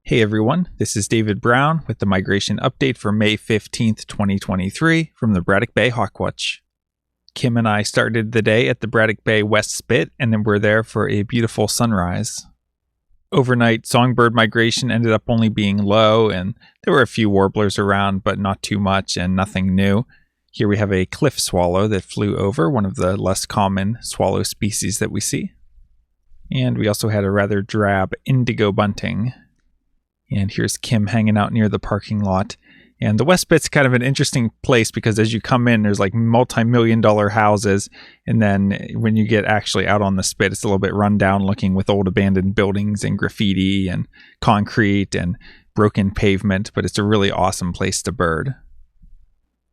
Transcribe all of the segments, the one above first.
Hey everyone, this is David Brown with the migration update for May 15th, 2023 from the Braddock Bay Hawk Watch. Kim and I started the day at the Braddock Bay West Spit and then we're there for a beautiful sunrise. Overnight songbird migration ended up only being low and there were a few warblers around but not too much and nothing new. Here we have a cliff swallow that flew over, one of the less common swallow species that we see. And we also had a rather drab indigo bunting. And here's Kim hanging out near the parking lot. And the West Spit's kind of an interesting place because as you come in, there's like multi-million-dollar houses. And then when you get actually out on the Spit, it's a little bit run down looking with old abandoned buildings and graffiti and concrete and broken pavement. But it's a really awesome place to bird.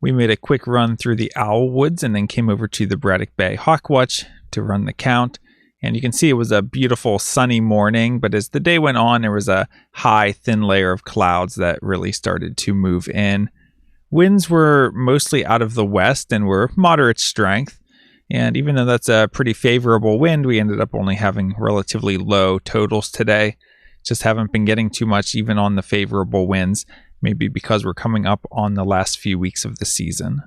We made a quick run through the Owl Woods and then came over to the Braddock Bay Hawk Watch to run the count. And you can see it was a beautiful sunny morning, but as the day went on, there was a high, thin layer of clouds that really started to move in. Winds were mostly out of the west and were moderate strength. And even though that's a pretty favorable wind, we ended up only having relatively low totals today. Just haven't been getting too much even on the favorable winds, maybe because we're coming up on the last few weeks of the season.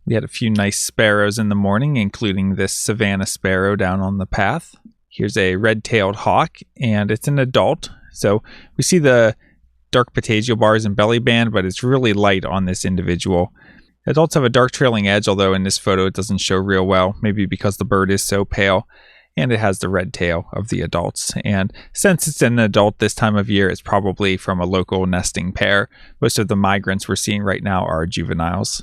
We had a few nice sparrows in the morning, including this Savannah sparrow down on the path. Here's a red-tailed hawk, and it's an adult. So we see the dark patagial bars and belly band, but it's really light on this individual. Adults have a dark trailing edge, although in this photo it doesn't show real well, maybe because the bird is so pale. And it has the red tail of the adults. And since it's an adult this time of year, it's probably from a local nesting pair. Most of the migrants we're seeing right now are juveniles.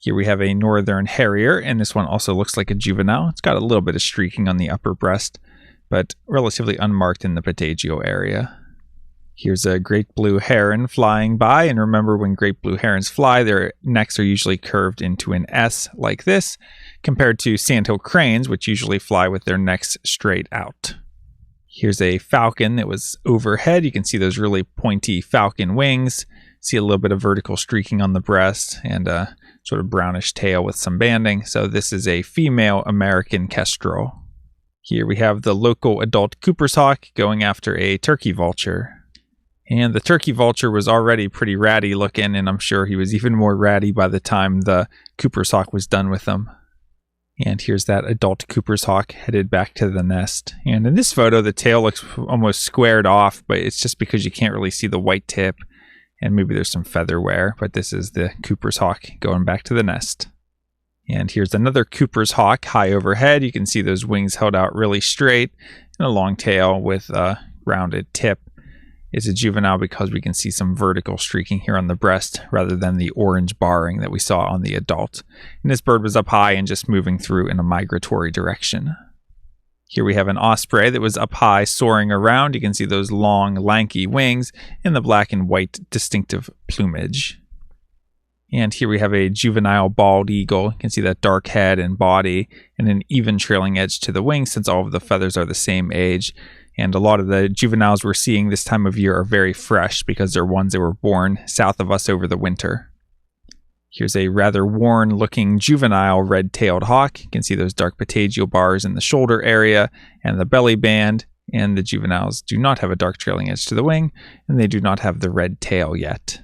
Here we have a northern harrier, and this one also looks like a juvenile. It's got a little bit of streaking on the upper breast, but relatively unmarked in the patagial area. Here's a great blue heron flying by, and remember when great blue herons fly, their necks are usually curved into an S like this, compared to sandhill cranes, which usually fly with their necks straight out. Here's a falcon that was overhead. You can see those really pointy falcon wings. See a little bit of vertical streaking on the breast and a sort of brownish tail with some banding. So this is a female American kestrel. Here we have the local adult Cooper's hawk going after a turkey vulture. And the turkey vulture was already pretty ratty looking, and I'm sure he was even more ratty by the time the Cooper's hawk was done with him. And here's that adult Cooper's hawk headed back to the nest. And in this photo, the tail looks almost squared off, but it's just because you can't really see the white tip. And maybe there's some feather wear, but this is the Cooper's hawk going back to the nest. And here's another Cooper's hawk high overhead. You can see those wings held out really straight and a long tail with a rounded tip. It's a juvenile because we can see some vertical streaking here on the breast rather than the orange barring that we saw on the adult. And this bird was up high and just moving through in a migratory direction. Here we have an osprey that was up high soaring around. You can see those long lanky wings and the black and white distinctive plumage. And here we have a juvenile bald eagle. You can see that dark head and body and an even trailing edge to the wings since all of the feathers are the same age. And a lot of the juveniles we're seeing this time of year are very fresh because they're ones that were born south of us over the winter. Here's a rather worn-looking juvenile red-tailed hawk. You can see those dark patagial bars in the shoulder area and the belly band. And the juveniles do not have a dark trailing edge to the wing, and they do not have the red tail yet.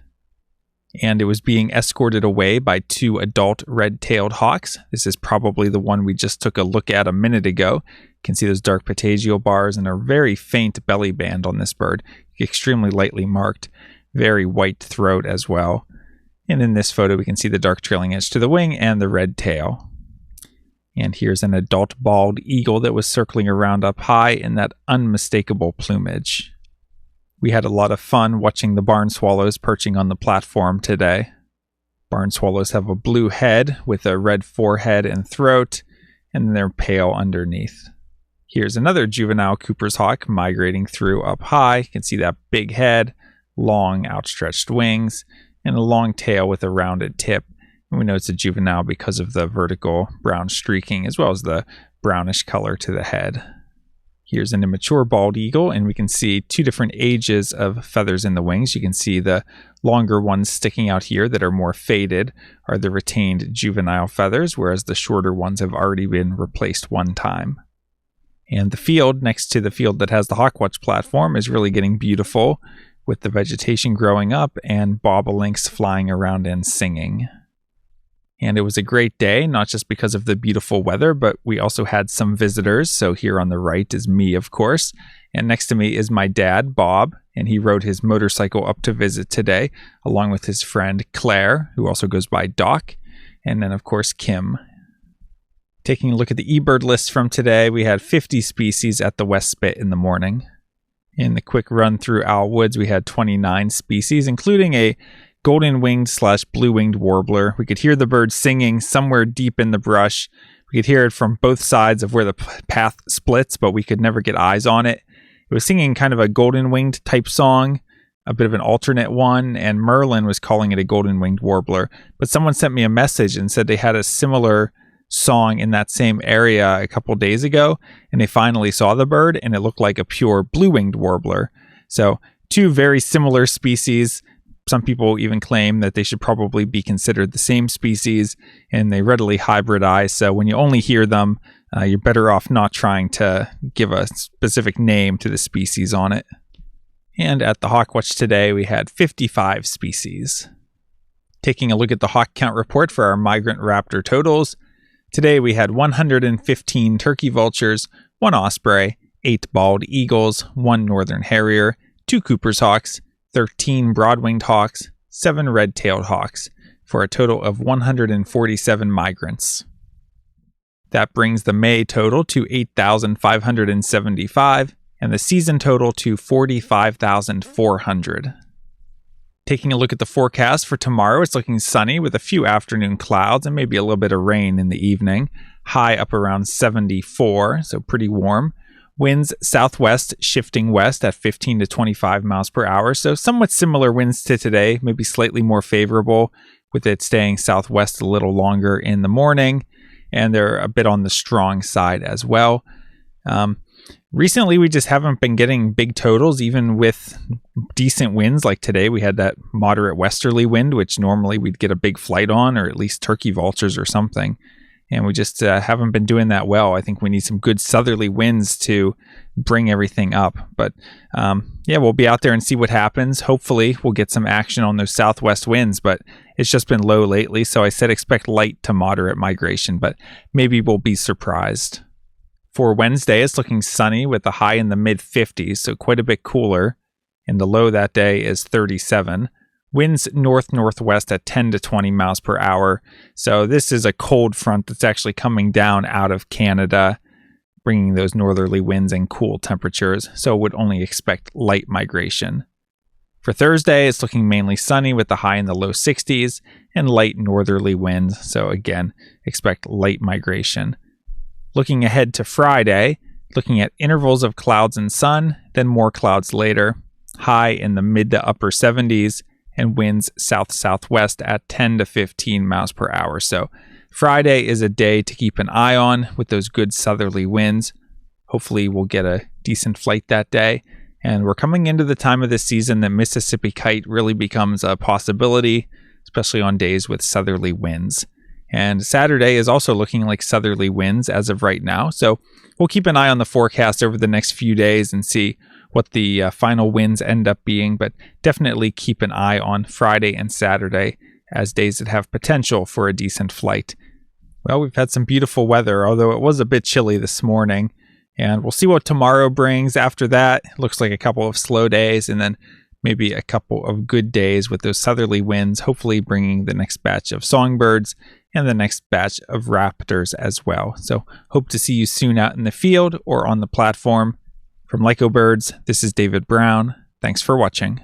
And it was being escorted away by two adult red-tailed hawks. This is probably the one we just took a look at a minute ago. You can see those dark patagial bars and a very faint belly band on this bird, extremely lightly marked, very white throat as well. And in this photo, we can see the dark trailing edge to the wing and the red tail. And here's an adult bald eagle that was circling around up high in that unmistakable plumage. We had a lot of fun watching the barn swallows perching on the platform today. Barn swallows have a blue head with a red forehead and throat, and they're pale underneath. Here's another juvenile Cooper's hawk migrating through up high. You can see that big head, long outstretched wings, and a long tail with a rounded tip. And we know it's a juvenile because of the vertical brown streaking as well as the brownish color to the head. Here's an immature bald eagle, and we can see two different ages of feathers in the wings. You can see the longer ones sticking out here that are more faded are the retained juvenile feathers, whereas the shorter ones have already been replaced one time. And the field next to the field that has the Hawkwatch platform is really getting beautiful with the vegetation growing up and bobolinks flying around and singing. And it was a great day, not just because of the beautiful weather, but we also had some visitors. So here on the right is me, of course. And next to me is my dad, Bob, and he rode his motorcycle up to visit today, along with his friend Claire, who also goes by Doc, and then, of course, Kim. Taking a look at the eBird list from today, we had 50 species at the West Spit in the morning. In the quick run through Owl Woods, we had 29 species, including a golden-winged / blue-winged warbler. We could hear the bird singing somewhere deep in the brush. We could hear it from both sides of where the path splits, but we could never get eyes on it. It was singing kind of a golden-winged type song, a bit of an alternate one, and Merlin was calling it a golden-winged warbler. But someone sent me a message and said they had a similar song in that same area a couple days ago, and they finally saw the bird, and it looked like a pure blue-winged warbler. So, two very similar species. Some people even claim that they should probably be considered the same species, and they readily hybridize. So when you only hear them, you're better off not trying to give a specific name to the species on it. And at the Hawkwatch today, we had 55 species. Taking a look at the HawkCount report for our migrant raptor totals, today we had 115 turkey vultures, 1 osprey, 8 bald eagles, 1 northern harrier, 2 Cooper's hawks, 13 broad-winged hawks, 7 red-tailed hawks, for a total of 147 migrants. That brings the May total to 8,575 and the season total to 45,400. Taking a look at the forecast for tomorrow, it's looking sunny with a few afternoon clouds and maybe a little bit of rain in the evening. High up around 74, so pretty warm. Winds southwest shifting west at 15 to 25 miles per hour, so somewhat similar winds to today, maybe slightly more favorable, with it staying southwest a little longer in the morning, and they're a bit on the strong side as well. Recently, we just haven't been getting big totals, even with decent winds. Like today, we had that moderate westerly wind, which normally we'd get a big flight on, or at least turkey vultures or something. And we just haven't been doing that well. I think we need some good southerly winds to bring everything up. But we'll be out there and see what happens. Hopefully, we'll get some action on those southwest winds, but it's just been low lately. So I said expect light to moderate migration, but maybe we'll be surprised. For Wednesday, it's looking sunny with a high in the mid-50s, so quite a bit cooler. And the low that day is 37. Winds north-northwest at 10 to 20 miles per hour. So this is a cold front that's actually coming down out of Canada, bringing those northerly winds and cool temperatures. So would only expect light migration. For Thursday, it's looking mainly sunny with the high in the low 60s and light northerly winds. So again, expect light migration. Looking ahead to Friday, looking at intervals of clouds and sun, then more clouds later. High in the mid to upper 70s. And winds south-southwest at 10 to 15 miles per hour. So Friday is a day to keep an eye on with those good southerly winds. Hopefully we'll get a decent flight that day. And we're coming into the time of the season that Mississippi kite really becomes a possibility, especially on days with southerly winds. And Saturday is also looking like southerly winds as of right now. So we'll keep an eye on the forecast over the next few days and see what the final winds end up being, but definitely keep an eye on Friday and Saturday as days that have potential for a decent flight. Well, we've had some beautiful weather, although it was a bit chilly this morning, and we'll see what tomorrow brings. After that, it looks like a couple of slow days, and then maybe a couple of good days with those southerly winds, hopefully bringing the next batch of songbirds and the next batch of raptors as well. So hope to see you soon out in the field or on the platform. From Lyco Birds, this is David Brown. Thanks for watching.